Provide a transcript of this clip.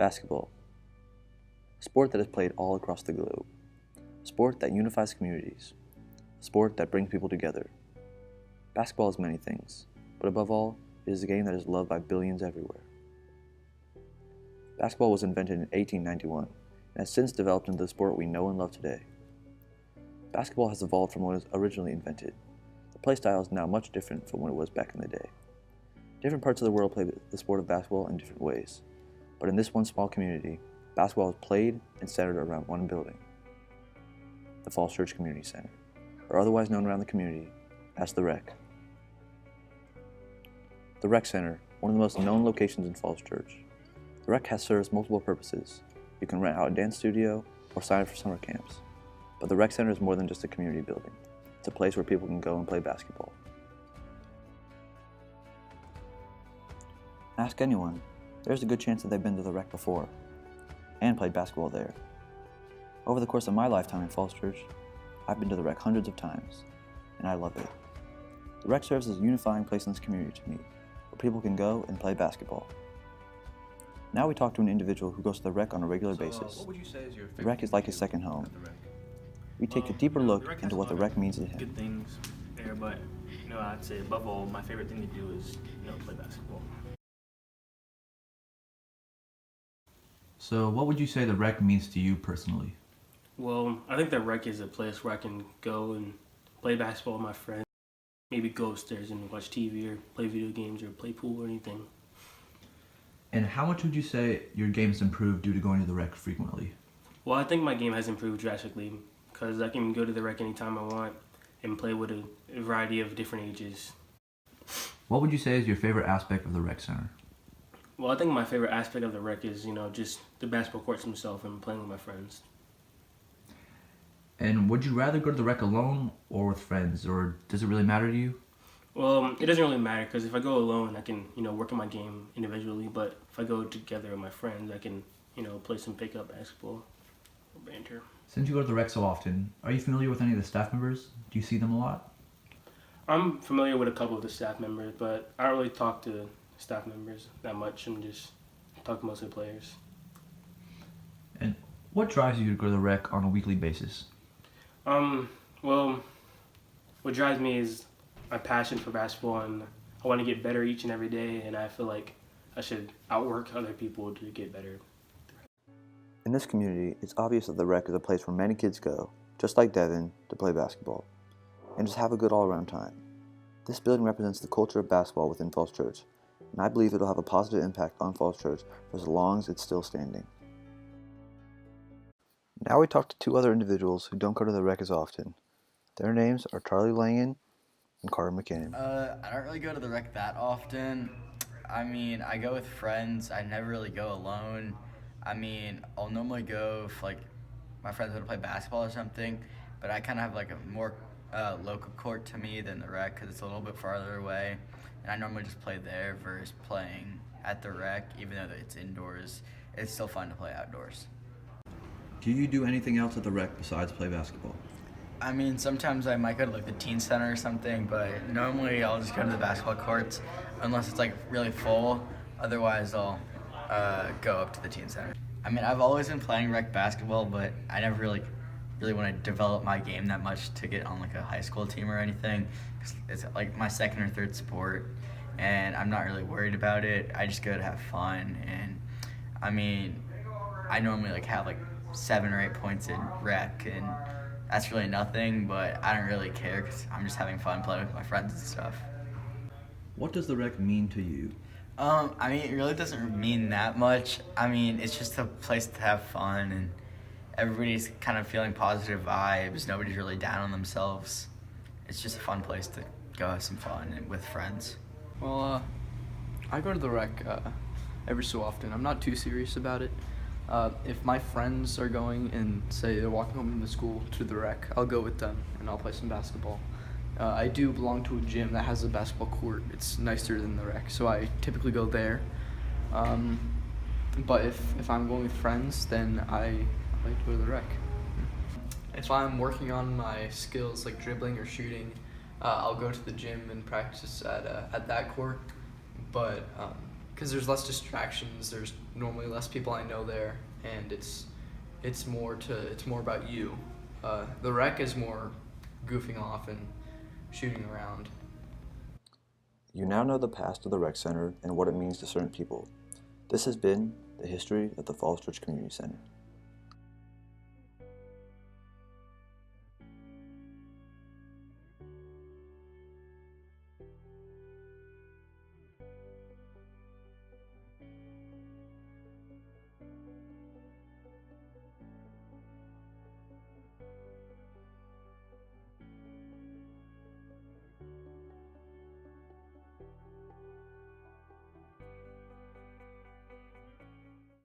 Basketball, a sport that is played all across the globe, a sport that unifies communities, a sport that brings people together. Basketball is many things, but above all, it is a game that is loved by billions everywhere. Basketball was invented in 1891 and has since developed into the sport we know and love today. Basketball has evolved from when it was originally invented. The play style is now much different from what it was back in the day. Different parts of the world play the sport of basketball in different ways, but in this one small community, basketball is played and centered around one building, the Falls Church Community Center, or otherwise known around the community as the Rec. The Rec Center, one of the most known locations in Falls Church. The Rec serves multiple purposes. You can rent out a dance studio or sign up for summer camps. But the Rec Center is more than just a community building. It's a place where people can go and play basketball. Ask anyone. There's a good chance that they've been to the Rec before and played basketball there. Over the course of my lifetime in Falls Church, I've been to the Rec hundreds of times, and I love it. The Rec serves as a unifying place in this community to me, where people can go and play basketball. Now we talk to an individual who goes to the Rec on a regular basis. What would you say is your favorite The Rec is like his second home. We take a deeper look into what the Rec means to him. Good things there, but I'd say above all, my favorite thing to do is play basketball. So what would you say the Rec means to you personally? Well, I think the Rec is a place where I can go and play basketball with my friends. Maybe go upstairs and watch TV or play video games or play pool or anything. And how much would you say your game's improved due to going to the Rec frequently? Well, I think my game has improved drastically because I can go to the Rec anytime I want and play with a variety of different ages. What would you say is your favorite aspect of the Rec Center? Well, I think my favorite aspect of the Rec is, just the basketball courts themselves and playing with my friends. And would you rather go to the Rec alone or with friends, or does it really matter to you? Well, it doesn't really matter because if I go alone, I can, work on my game individually. But if I go together with my friends, I can, play some pickup basketball or banter. Since you go to the Rec so often, are you familiar with any of the staff members? Do you see them a lot? I'm familiar with a couple of the staff members, but I don't really talk to staff members that much. I'm just talk mostly to players. And what drives you to go to the Rec on a weekly basis? Well, what drives me is my passion for basketball, and I want to get better each and every day, and I feel like I should outwork other people to get better. In this community, it's obvious that the Rec is a place where many kids go, just like Devin, to play basketball, and just have a good all-around time. This building represents the culture of basketball within Falls Church, and I believe it'll have a positive impact on Falls Church for as long as it's still standing. Now we talk to two other individuals who don't go to the Rec as often. Their names are Charlie Langan and Carter McKinnon. I don't really go to the Rec that often. I go with friends. I never really go alone. I'll normally go if my friends want to play basketball or something, but I kind of have a more local court to me than the Rec because it's a little bit farther away, and I normally just play there versus playing at the Rec. Even though it's indoors, it's still fun to play outdoors. Do you do anything else at the Rec besides play basketball? Sometimes I might go to the teen center or something, but normally I'll just go to the basketball courts unless it's really full. Otherwise, I'll go up to the teen center. I've always been playing Rec basketball, but I never really want to develop my game that much to get on a high school team or anything. It's my second or third sport, and I'm not really worried about it. I just go to have fun, and I normally have 7 or 8 points in Rec, and that's really nothing, but I don't really care because I'm just having fun playing with my friends and stuff. What does the Rec mean to you? It really doesn't mean that much. It's just a place to have fun, and everybody's kind of feeling positive vibes. Nobody's really down on themselves. It's just a fun place to go have some fun and with friends. Well, I go to the Rec every so often. I'm not too serious about it. If my friends are going and say they're walking home from the school to the Rec, I'll go with them and I'll play some basketball. I do belong to a gym that has a basketball court. It's nicer than the Rec, so I typically go there. But if I'm going with friends, then I like to go to the Rec. If I'm working on my skills like dribbling or shooting, I'll go to the gym and practice at that court. But because there's less distractions. There's normally less people I know there, and it's more about you. The rec is more goofing off and shooting around. You now know the past of the Rec Center and what it means to certain people. This has been the history of the Falls Church Community Center.